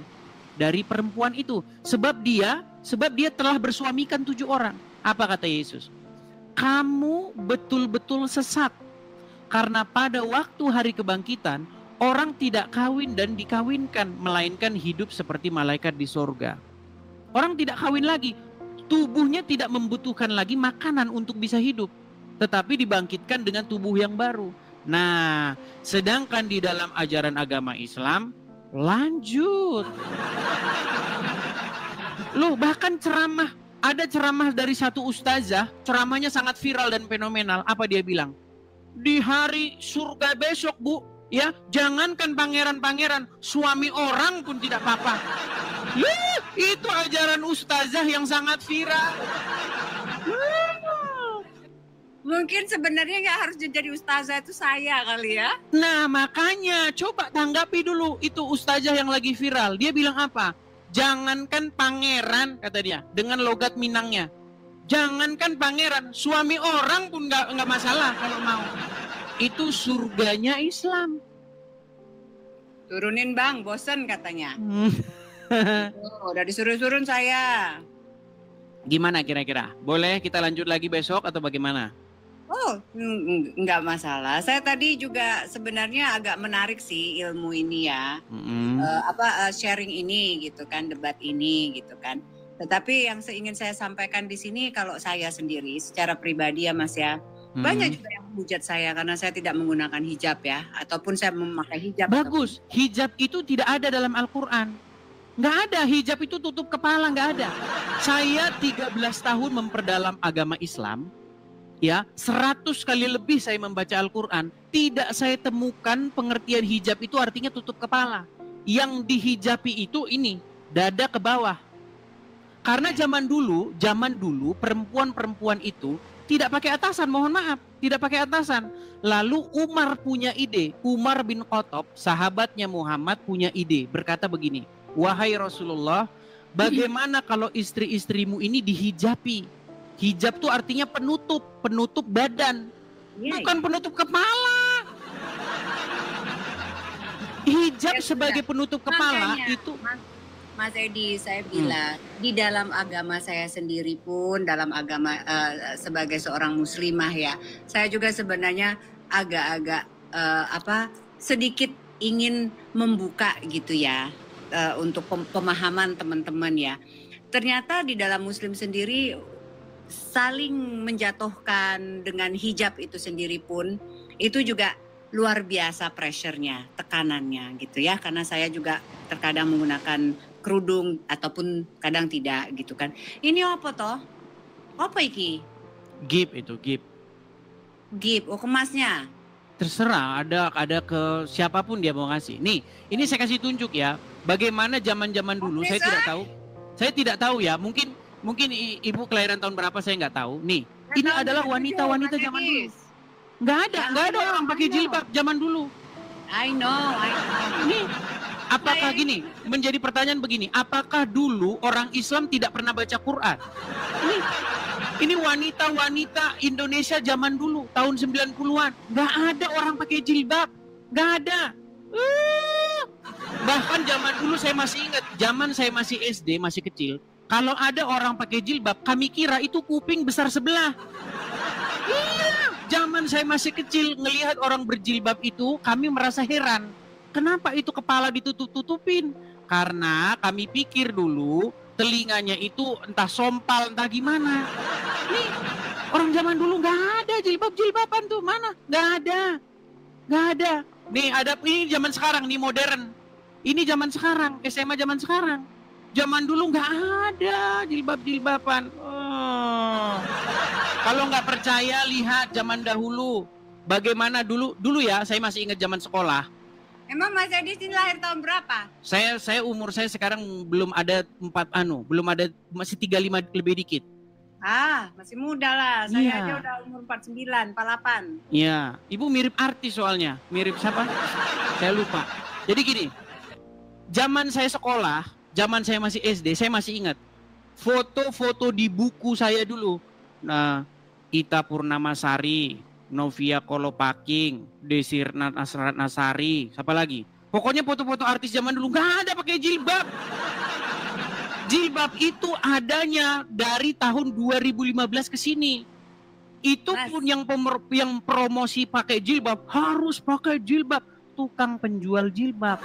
dari perempuan itu? Sebab dia telah bersuamikan 7 orang. Apa kata Yesus? Kamu betul-betul sesat. Karena pada waktu hari kebangkitan, orang tidak kawin dan dikawinkan, melainkan hidup seperti malaikat di sorga. Orang tidak kawin lagi. Tubuhnya tidak membutuhkan lagi makanan untuk bisa hidup, tetapi dibangkitkan dengan tubuh yang baru. Nah, sedangkan di dalam ajaran agama Islam, lanjut. Loh, bahkan ada ceramah dari satu ustazah, ceramahnya sangat viral dan fenomenal. Apa dia bilang? Di hari surga besok, Bu, ya, jangankan pangeran-pangeran, suami orang pun tidak apa-apa. Itu ajaran ustazah yang sangat viral. Mungkin sebenarnya nggak harus jadi ustazah, itu saya kali ya. Nah, makanya coba tanggapi dulu itu ustazah yang lagi viral. Dia bilang apa? Jangankan pangeran, kata dia, dengan logat Minangnya. Jangankan pangeran, suami orang pun nggak masalah kalau mau. Itu surganya Islam. Turunin Bang, bosen katanya. Udah disuruh-suruh saya. Gimana kira-kira? Boleh kita lanjut lagi besok atau bagaimana? Oh, nggak masalah. Saya tadi juga sebenarnya agak menarik sih ilmu ini ya. Sharing ini gitu kan, debat ini gitu kan. Tetapi yang ingin saya sampaikan di sini, kalau saya sendiri secara pribadi ya Mas ya, banyak juga yang menghujat saya karena saya tidak menggunakan hijab ya, ataupun saya memakai hijab. Bagus, hijab itu tidak ada dalam Al-Quran. Nggak ada, hijab itu tutup kepala, nggak ada. Saya 13 tahun memperdalam agama Islam, ya 100 kali lebih saya membaca Al-Quran, tidak saya temukan pengertian hijab itu artinya tutup kepala. Yang dihijabi itu ini, dada ke bawah. Karena zaman dulu perempuan-perempuan itu tidak pakai atasan, mohon maaf, tidak pakai atasan. Lalu Umar punya ide, Umar bin Khattab, sahabatnya Muhammad punya ide, berkata begini, wahai Rasulullah, bagaimana kalau istri-istrimu ini dihijabi? Hijab itu artinya penutup badan, bukan penutup kepala. Hijab sebagai penutup kepala itu. Mas Edi, saya bilang di dalam agama saya sendiri pun, dalam agama sebagai seorang muslimah ya, saya juga sebenarnya agak-agak sedikit ingin membuka gitu ya untuk pemahaman teman-teman ya. Ternyata di dalam Muslim sendiri saling menjatuhkan dengan hijab itu sendiri pun itu juga luar biasa pressure-nya, tekanannya gitu ya. Karena saya juga terkadang menggunakan kerudung ataupun kadang tidak gitu kan. Ini apa toh? Apa iki? Gip itu, gip. Gip, oh kemasnya. Terserah, ada ke siapapun dia mau ngasih. Nih, ini saya kasih tunjuk ya. Bagaimana zaman-zaman dulu, saya tidak tahu. Saya tidak tahu ya, mungkin ibu kelahiran tahun berapa saya nggak tahu. Nih, ini adalah wanita-wanita zaman dulu. Nggak ada orang pakai jilbab zaman dulu. I know. Nih, apakah gini, menjadi pertanyaan begini, apakah dulu orang Islam tidak pernah baca Quran? Ini wanita-wanita Indonesia zaman dulu, tahun 90-an. Nggak ada orang pakai jilbab. Nggak ada. Bahkan zaman dulu saya masih ingat, zaman saya masih SD, masih kecil. Kalau ada orang pakai jilbab, kami kira itu kuping besar sebelah. Iya, zaman saya masih kecil, ngelihat orang berjilbab itu, kami merasa heran. Kenapa itu kepala ditutup-tutupin? Karena kami pikir dulu telinganya itu entah sompal, entah gimana. Nih, orang zaman dulu nggak ada jilbab-jilbaban tuh, mana? Nggak ada. Nih, ada ini zaman sekarang, nih modern. Ini zaman sekarang, SMA zaman sekarang. Zaman dulu nggak ada jilbab-jilbaban. Kalau nggak percaya, lihat zaman dahulu. Bagaimana dulu ya, saya masih ingat zaman sekolah. Emang Mas Edi ini lahir tahun berapa? Saya umur saya sekarang belum ada masih 35 lebih dikit. Masih muda lah. Saya Iya. aja udah umur 49, 48. Iya, Ibu mirip artis soalnya. Mirip siapa? Saya lupa. Jadi gini, zaman saya sekolah, zaman saya masih SD, saya masih ingat foto-foto di buku saya dulu. Nah, Ita Purnamasari, Novia Kolopaking, Desirna Nasari, siapa lagi? Pokoknya foto-foto artis zaman dulu nggak ada pakai jilbab. Jilbab itu adanya dari tahun 2015 ke sini. Itu pun yang promosi pakai jilbab harus pakai jilbab. Tukang penjual jilbab.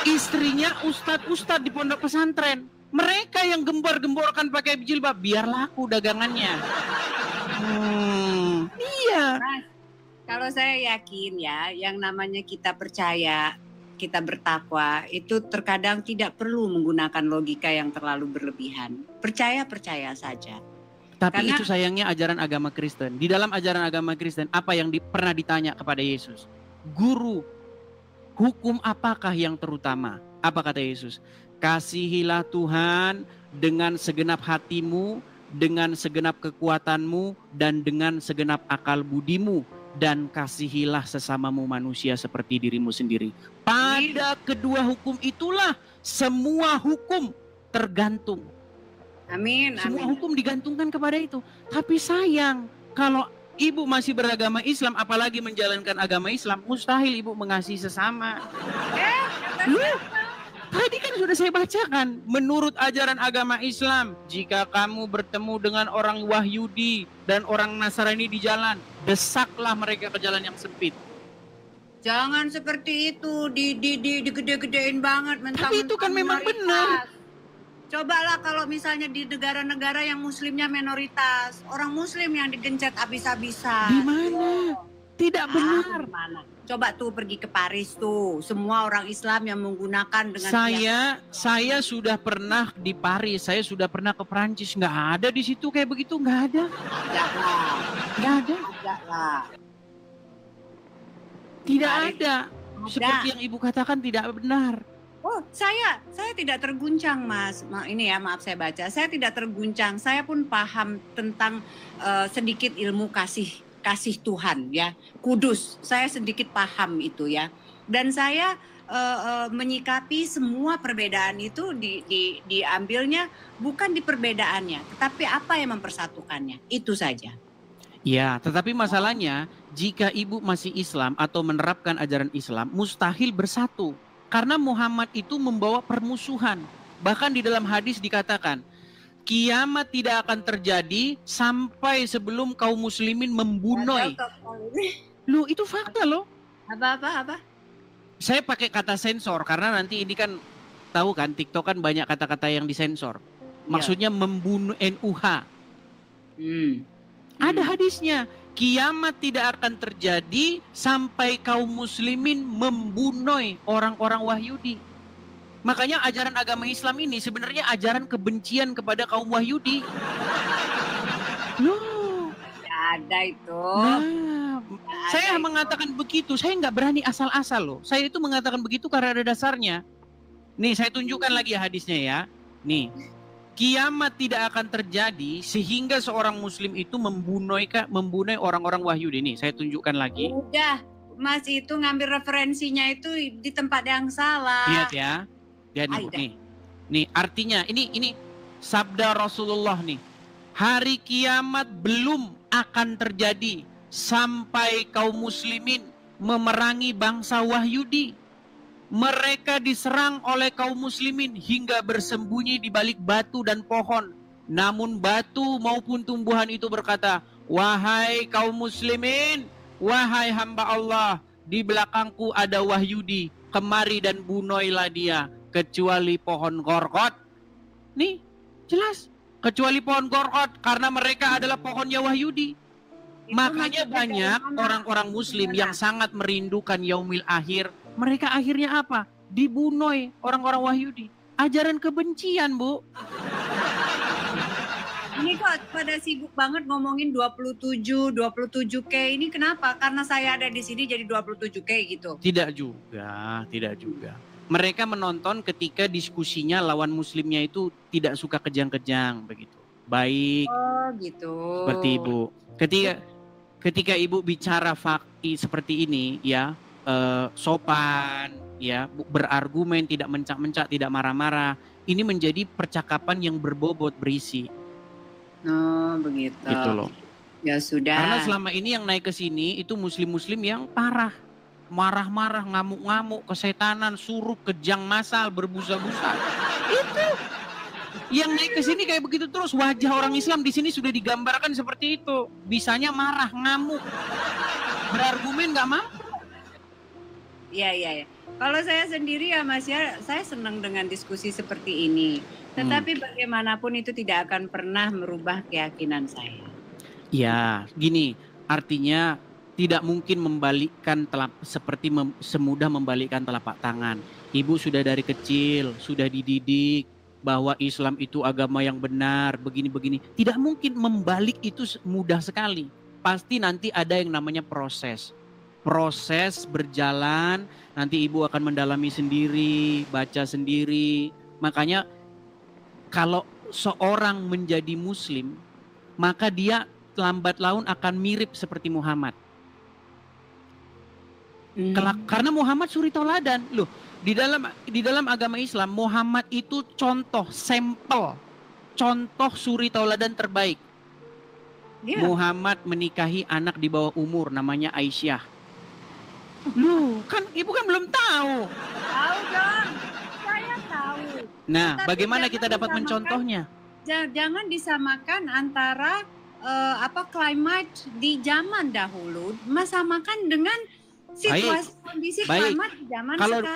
Istrinya ustadz-ustadz di pondok pesantren. Mereka yang gembor-gemborkan pakai jilbab biar laku dagangannya. Iya. Mas, kalau saya yakin ya, yang namanya kita percaya, kita bertakwa, itu terkadang tidak perlu menggunakan logika yang terlalu berlebihan. Percaya saja. Tapi Karena- itu sayangnya ajaran agama Kristen. Di dalam ajaran agama Kristen, apa yang pernah ditanya kepada Yesus? Guru, hukum apakah yang terutama? Apa kata Yesus? Kasihilah Tuhan dengan segenap hatimu, dengan segenap kekuatanmu, dan dengan segenap akal budimu. Dan kasihilah sesamamu manusia seperti dirimu sendiri. Pada kedua hukum itulah semua hukum tergantung. Amin, Semua amin. hukum digantungkan kepada itu. Tapi sayang, kalau ibu masih beragama Islam, apalagi menjalankan agama Islam, mustahil ibu mengasihi sesama. Loh, tadi kan sudah saya bacakan, menurut ajaran agama Islam, jika kamu bertemu dengan orang Wahyudi dan orang Nasrani di jalan, desaklah mereka ke jalan yang sempit. Jangan seperti itu, digede-gedein banget. Tapi itu kan memang benar. Cobalah kalau misalnya di negara-negara yang muslimnya minoritas, orang muslim yang digencet habis-habisan. Di mana? Tidak benar. Gimana? Coba tuh pergi ke Paris tuh, semua orang Islam yang menggunakan dengan Saya sudah pernah di Paris, saya sudah pernah ke Prancis, nggak ada di situ kayak begitu, nggak ada. Nggak ada. Tidak Paris. ada. Seperti yang ibu katakan tidak benar. Oh, saya tidak terguncang, Mas. Ini ya, maaf saya baca. Saya tidak terguncang. Saya pun paham tentang sedikit ilmu kasih Tuhan ya. Kudus. Saya sedikit paham itu ya. Dan saya menyikapi semua perbedaan itu diambilnya bukan di perbedaannya, tetapi apa yang mempersatukannya. Itu saja. Ya, tetapi masalahnya jika ibu masih Islam atau menerapkan ajaran Islam, mustahil bersatu. Karena Muhammad itu membawa permusuhan. Bahkan di dalam hadis dikatakan, kiamat tidak akan terjadi sampai sebelum kaum muslimin membunuh. Loh, itu fakta loh. Apa? Saya pakai kata sensor karena nanti ini kan tahu kan TikTok kan banyak kata-kata yang disensor. Maksudnya membunuh NUH. Ada hadisnya. Kiamat tidak akan terjadi sampai kaum muslimin membunuh orang-orang Wahyudi. Makanya ajaran agama Islam ini sebenarnya ajaran kebencian kepada kaum Wahyudi. Loh. Tidak ada itu. Nah, saya mengatakan begitu, saya nggak berani asal-asal loh. Saya itu mengatakan begitu karena ada dasarnya. Nih, saya tunjukkan lagi hadisnya ya. Nih, kiamat tidak akan terjadi sehingga seorang muslim itu membunuh orang-orang Wahyudi. Nih, saya tunjukkan lagi. Udah, Mas itu ngambil referensinya itu di tempat yang salah. Lihat ya. Lihat nih. Nih, artinya ini sabda Rasulullah nih. Hari kiamat belum akan terjadi sampai kaum muslimin memerangi bangsa Wahyudi. Mereka diserang oleh kaum muslimin hingga bersembunyi di balik batu dan pohon. Namun batu maupun tumbuhan itu berkata, "Wahai kaum muslimin, wahai hamba Allah, di belakangku ada Wahyudi, kemari dan bunuhlah dia, kecuali pohon gorgot." Nih, jelas. Kecuali pohon gorgot, karena mereka adalah pohonnya Wahyudi. Makanya banyak orang-orang muslim yang sangat merindukan yaumil akhir. Mereka akhirnya apa? Dibunuh orang-orang Wahyudi. Ajaran kebencian, Bu. Ini kok pada sibuk banget ngomongin 27K ini kenapa? Karena saya ada di sini jadi 27K gitu. Tidak juga. Mereka menonton ketika diskusinya lawan muslimnya itu tidak suka kejang-kejang begitu. Baik. Oh gitu. Seperti Ibu. Ketika Ibu bicara fakti seperti ini ya, sopan ya, berargumen, tidak mencak-mencak, tidak marah-marah. Ini menjadi percakapan yang berbobot, berisi. Oh begitu. Gitu loh. Ya sudah. Karena selama ini yang naik ke sini itu muslim-muslim yang parah. Marah-marah, ngamuk-ngamuk, kesetanan, suruh, kejang masal, berbusa-busa. Itu. Yang naik ke sini kayak begitu terus. Wajah orang Islam di sini sudah digambarkan seperti itu. Bisanya marah, ngamuk. Berargumen nggak mampu. Iya. Kalau saya sendiri ya Mas ya, saya senang dengan diskusi seperti ini. Tetapi bagaimanapun itu tidak akan pernah merubah keyakinan saya. Ya, gini, artinya tidak mungkin membalikkan semudah membalikkan telapak tangan. Ibu sudah dari kecil, sudah dididik bahwa Islam itu agama yang benar, begini-begini. Tidak mungkin membalik itu mudah sekali. Pasti nanti ada yang namanya proses. Proses berjalan, nanti ibu akan mendalami sendiri, baca sendiri. Makanya kalau seorang menjadi muslim, maka dia lambat laun akan mirip seperti Muhammad. Karena Muhammad suri tauladan. Loh, di dalam agama Islam Muhammad itu contoh, sampel, contoh suri tauladan terbaik. Yeah. Muhammad menikahi anak di bawah umur namanya Aisyah. Loh, kan ibu kan belum tahu. Tahu dong, saya tahu. Nah, tetapi bagaimana kita dapat mencontohnya? Jangan disamakan antara climate di zaman dahulu, samakan dengan situasi kondisi climate di zaman sekarang.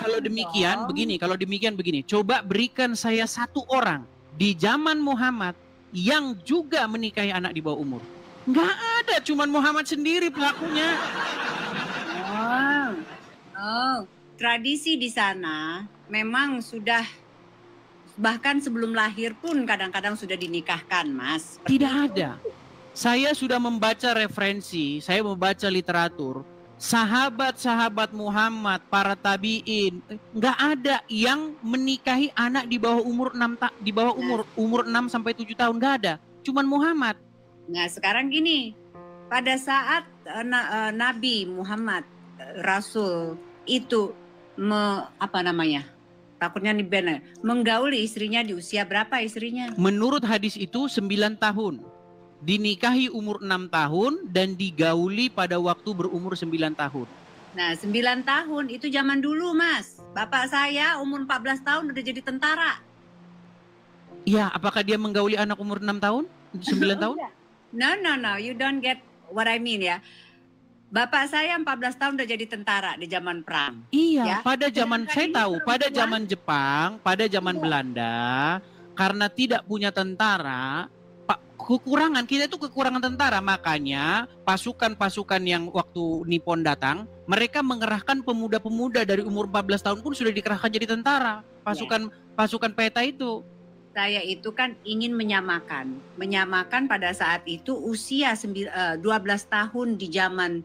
Kalau demikian begini, coba berikan saya satu orang di zaman Muhammad yang juga menikahi anak di bawah umur. Nggak ada, cuman Muhammad sendiri pelakunya. Tradisi di sana memang sudah, bahkan sebelum lahir pun kadang-kadang sudah dinikahkan, Mas. Tidak ada. Saya sudah membaca referensi, saya membaca literatur, sahabat-sahabat Muhammad, para tabiin, nggak ada yang menikahi anak di bawah umur 6 sampai 7 tahun, nggak ada. Cuman Muhammad. Nah, sekarang gini, pada saat Nabi Muhammad Rasul itu takutnya nih Ben, menggauli istrinya di usia berapa istrinya? Menurut hadis itu 9 tahun. Dinikahi umur 6 tahun dan digauli pada waktu berumur 9 tahun. Nah, 9 tahun itu zaman dulu, Mas. Bapak saya umur 14 tahun udah jadi tentara. Iya, apakah dia menggauli anak umur 6 tahun? 9 tahun? No, you don't get what I mean ya. Bapak saya 14 tahun udah jadi tentara di zaman perang. Iya, ya? Pada zaman saya tahu, pada zaman Jepang, pada zaman Belanda, karena tidak punya tentara, kekurangan kita itu kekurangan tentara, makanya pasukan-pasukan yang waktu Nippon datang, mereka mengerahkan pemuda-pemuda dari umur 14 tahun pun sudah dikerahkan jadi tentara. Pasukan peta itu. Saya itu kan ingin menyamakan pada saat itu usia 12 tahun di zaman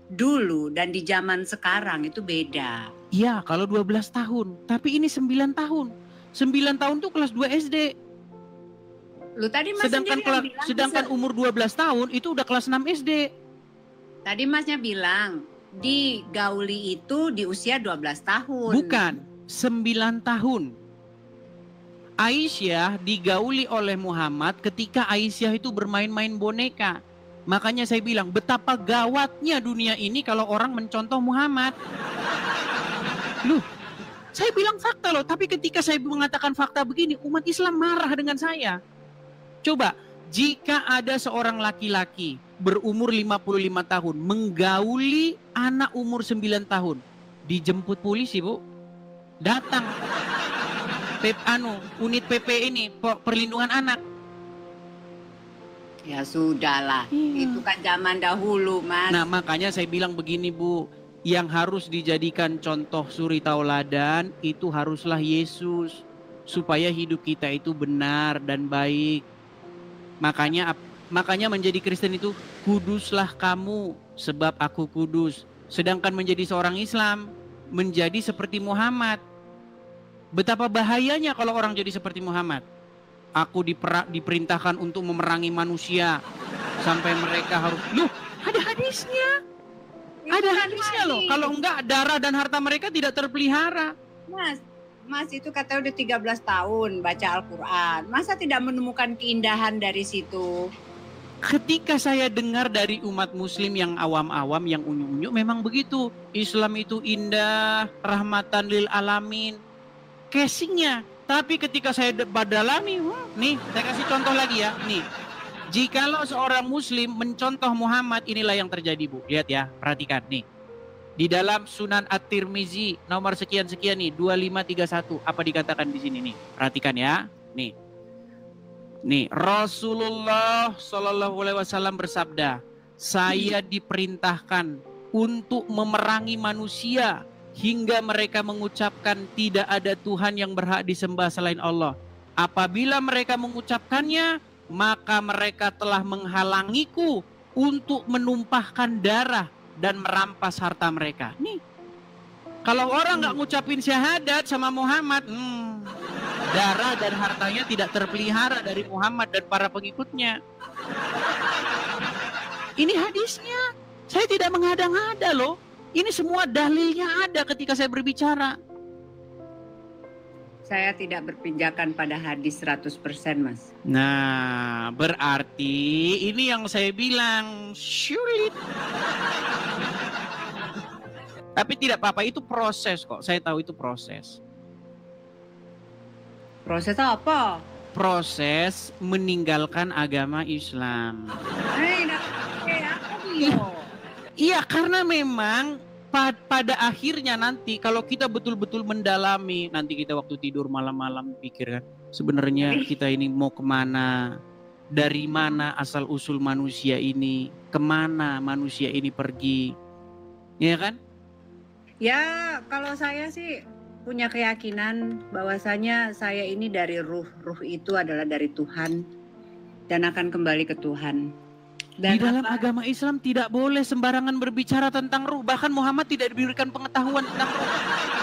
dulu dan di zaman sekarang itu beda. Iya, kalau 12 tahun, tapi ini 9 tahun. 9 tahun tuh kelas 2 SD. Lu tadi Mas sedangkan umur 12 tahun itu udah kelas 6 SD. Tadi Masnya bilang digauli itu di usia 12 tahun. Bukan, 9 tahun. Aisyah digauli oleh Muhammad ketika Aisyah itu bermain-main boneka. Makanya saya bilang betapa gawatnya dunia ini kalau orang mencontoh Muhammad. Loh, saya bilang fakta loh, tapi ketika saya mengatakan fakta begini, umat Islam marah dengan saya. Coba, jika ada seorang laki-laki berumur 55 tahun menggauli anak umur 9 tahun, dijemput polisi, Bu. Datang unit PP ini, perlindungan anak. Ya sudahlah, itu kan zaman dahulu, Mas. Nah, makanya saya bilang begini, Bu, yang harus dijadikan contoh suri tauladan itu haruslah Yesus, supaya hidup kita itu benar dan baik. Makanya menjadi Kristen itu kuduslah kamu sebab aku kudus. Sedangkan menjadi seorang Islam menjadi seperti Muhammad. Betapa bahayanya kalau orang jadi seperti Muhammad. Aku diperintahkan untuk memerangi manusia sampai mereka harus. Loh, ada hadisnya. Ada hadisnya loh. Kalau enggak, darah dan harta mereka tidak terpelihara. Mas itu katanya udah 13 tahun baca Al-Quran. Masa tidak menemukan keindahan dari situ? Ketika saya dengar dari umat muslim yang awam-awam, yang unyu-unyu, memang begitu. Islam itu indah, rahmatan lil alamin. Casingnya. Tapi ketika saya badalami, nih saya kasih contoh lagi ya. Nih, jikalau seorang muslim mencontoh Muhammad, inilah yang terjadi Bu. Lihat ya, perhatikan nih. Di dalam Sunan At-Tirmizi nomor sekian-sekian nih, 2531. Apa dikatakan di sini nih? Perhatikan ya. Nih, Rasulullah Shallallahu Alaihi Wasallam bersabda, saya diperintahkan untuk memerangi manusia hingga mereka mengucapkan tidak ada Tuhan yang berhak disembah selain Allah. Apabila mereka mengucapkannya, maka mereka telah menghalangiku untuk menumpahkan darah dan merampas harta mereka. Nih, kalau orang nggak ngucapin syahadat sama Muhammad, darah dan hartanya tidak terpelihara dari Muhammad dan para pengikutnya. Ini hadisnya. Saya tidak mengada-ngada loh. Ini semua dalilnya ada ketika saya berbicara. Saya tidak berpijakan pada hadis 100% Mas. Nah, berarti ini yang saya bilang sulit. Tapi tidak apa-apa, itu proses kok. Saya tahu itu proses. Proses apa? Proses meninggalkan agama Islam. Iya, karena memang pada akhirnya nanti kalau kita betul-betul mendalami, nanti kita waktu tidur malam-malam pikir kan, sebenarnya kita ini mau kemana? Dari mana asal usul manusia ini? Kemana manusia ini pergi? Ya kan? Ya, kalau saya sih punya keyakinan bahwasanya saya ini dari ruh. Ruh itu adalah dari Tuhan dan akan kembali ke Tuhan. Dan di dalam agama Islam tidak boleh sembarangan berbicara tentang ruh. Bahkan Muhammad tidak diberikan pengetahuan tentang ruh.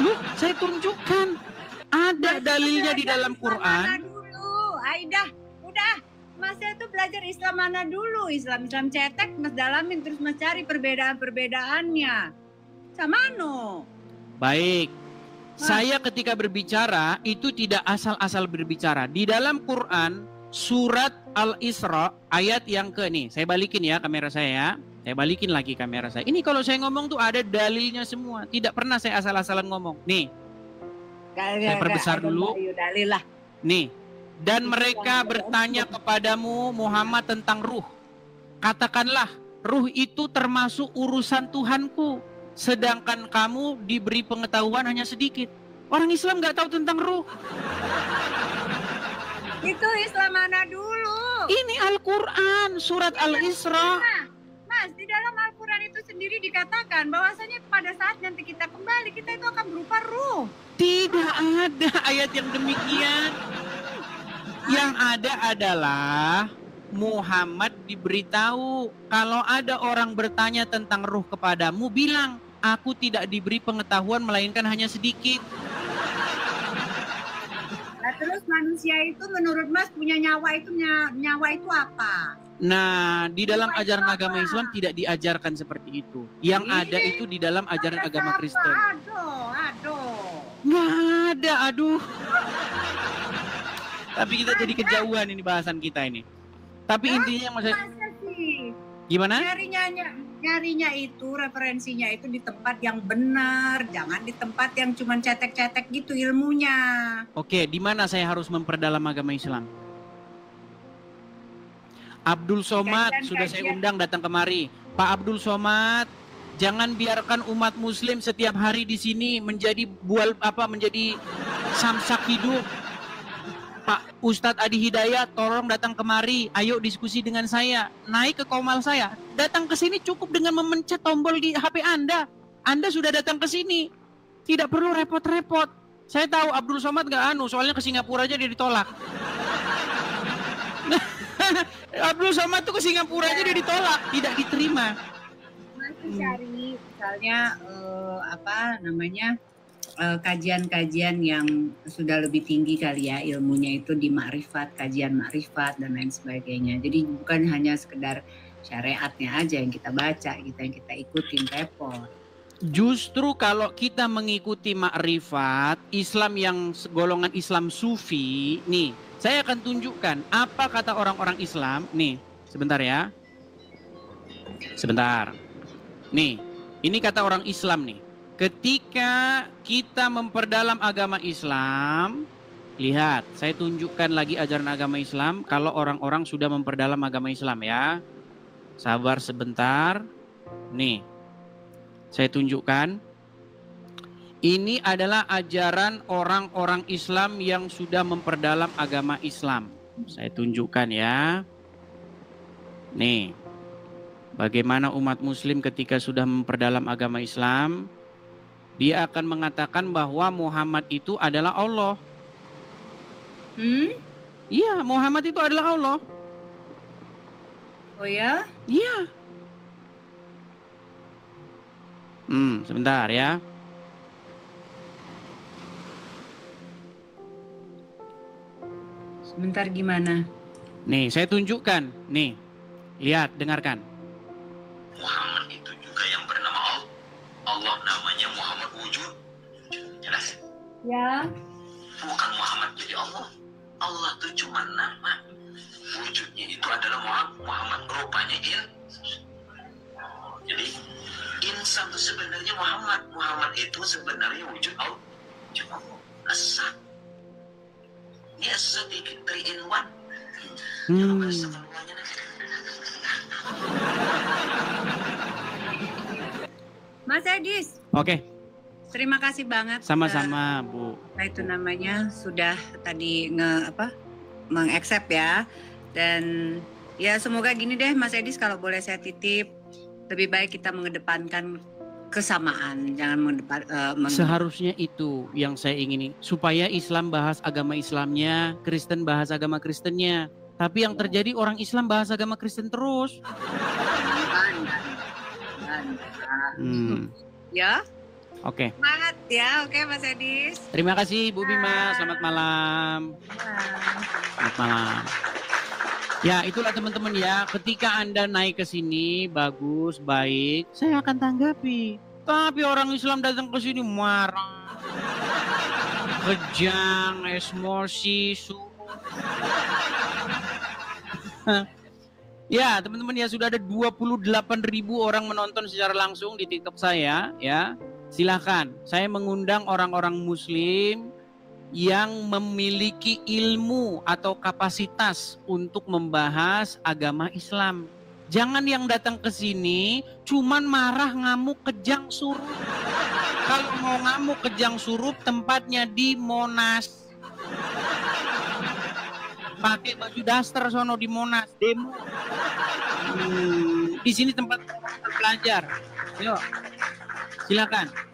Loh, saya tunjukkan. Ada dalilnya di dalam Quran. Dulu, Aidah, udah. Mas itu belajar Islam mana dulu? Islam cetek, Mas dalamin terus Mas cari perbedaan-perbedaannya. Samano. Baik. Saya ketika berbicara itu tidak asal-asal berbicara. Di dalam Quran surat Al-Isra ayat yang nih, saya balikin ya kamera saya ya. Saya balikin lagi kamera saya. Ini kalau saya ngomong tuh ada dalilnya semua. Tidak pernah saya asal-asalan ngomong. Nih. Saya perbesar dulu. Dalil lah. Nih. Dan mereka bertanya kepadamu Muhammad tentang ruh. Katakanlah, ruh itu termasuk urusan Tuhanku. Sedangkan kamu diberi pengetahuan hanya sedikit. Orang Islam nggak tahu tentang ruh. Itu Islam mana dulu? Ini Al-Quran, surat Al-Isra. Mas, di dalam Al-Quran itu sendiri dikatakan bahwasanya pada saat nanti kita kembali, kita itu akan berupa ruh. Tidak ada ayat yang demikian. Yang ada adalah Muhammad diberitahu, kalau ada orang bertanya tentang ruh kepadamu, bilang, aku tidak diberi pengetahuan melainkan hanya sedikit. Nah, terus manusia itu menurut Mas punya nyawa itu apa? Nah, di dalam ajaran agama Islam tidak diajarkan seperti itu. Yang ada itu di dalam ajaran agama Kristen. Aduh. Nggak ada, aduh. Tapi kita jadi kejauhan ini bahasan kita ini. Tapi intinya gimana? Nyarinya itu, referensinya itu di tempat yang benar, jangan di tempat yang cuma cetek-cetek gitu ilmunya. Oke, di mana saya harus memperdalam agama Islam? Abdul Somad sudah saya undang datang kemari. Pak Abdul Somad, jangan biarkan umat Muslim setiap hari di sini menjadi menjadi samsak hidup. Pak Ustadz Adi Hidayat, tolong datang kemari. Ayo diskusi dengan saya. Naik ke komal saya. Datang ke sini cukup dengan memencet tombol di HP Anda. Anda sudah datang ke sini. Tidak perlu repot-repot. Saya tahu Abdul Somad soalnya ke Singapura aja dia ditolak. Abdul Somad tuh ke Singapura aja dia ditolak, tidak diterima. Masih cari misalnya kajian-kajian yang sudah lebih tinggi kali ya ilmunya itu di makrifat, kajian makrifat dan lain sebagainya. Jadi bukan hanya sekedar syariatnya aja yang kita baca, yang kita ikutin, repot. Justru kalau kita mengikuti makrifat Islam yang golongan Islam Sufi, nih saya akan tunjukkan apa kata orang-orang Islam. Nih, sebentar ya. Sebentar. Nih, ini kata orang Islam nih. Ketika kita memperdalam agama Islam, lihat, saya tunjukkan lagi ajaran agama Islam kalau orang-orang sudah memperdalam agama Islam ya. Sabar sebentar. Nih, saya tunjukkan. Ini adalah ajaran orang-orang Islam yang sudah memperdalam agama Islam. Saya tunjukkan ya. Nih, bagaimana umat muslim ketika sudah memperdalam agama Islam, dia akan mengatakan bahwa Muhammad itu adalah Allah. Iya, Muhammad itu adalah Allah. Oh ya? Iya. Sebentar ya. Sebentar gimana? Nih, saya tunjukkan. Nih, lihat, dengarkan. Muhammad itu juga yang bernama Allah. Allah namanya Muhammad wujud. Jelas? Ya. Bukan Muhammad jadi Allah. Allah itu cuma nama. Wujudnya itu adalah Muhammad. Rupanya jadi insan itu sebenarnya Muhammad. Muhammad itu sebenarnya wujud Allah. Cuma asal. Ini sedikit 3 in 1. Mas Edis. Oke. Terima kasih banget. Sama-sama, Bu. Nah, itu namanya sudah tadi mengaccept ya. Dan ya semoga gini deh Mas Edis, kalau boleh saya titip, lebih baik kita mengedepankan kesamaan, jangan seharusnya itu yang saya ingini, supaya Islam bahas agama Islamnya, Kristen bahas agama Kristennya. Tapi yang terjadi orang Islam bahas agama Kristen terus. Ya. Oke. Semangat ya, oke Mas Edis. Terima kasih Bu Bima, selamat malam. Selamat malam. Ya, itulah teman-teman ya, ketika Anda naik ke sini bagus, baik, saya akan tanggapi. Tapi orang Islam datang ke sini marah, kejang, emosi, Ya, teman-teman ya, sudah ada 28.000 orang menonton secara langsung di TikTok saya ya. Silahkan, saya mengundang orang-orang muslim yang memiliki ilmu atau kapasitas untuk membahas agama Islam. Jangan yang datang ke sini cuman marah, ngamuk, kejang, surup. Kalau mau ngamuk, kejang, surup, tempatnya di Monas. Pakai baju daster sono di Monas, demo. Di sini tempat belajar. Yuk, silakan.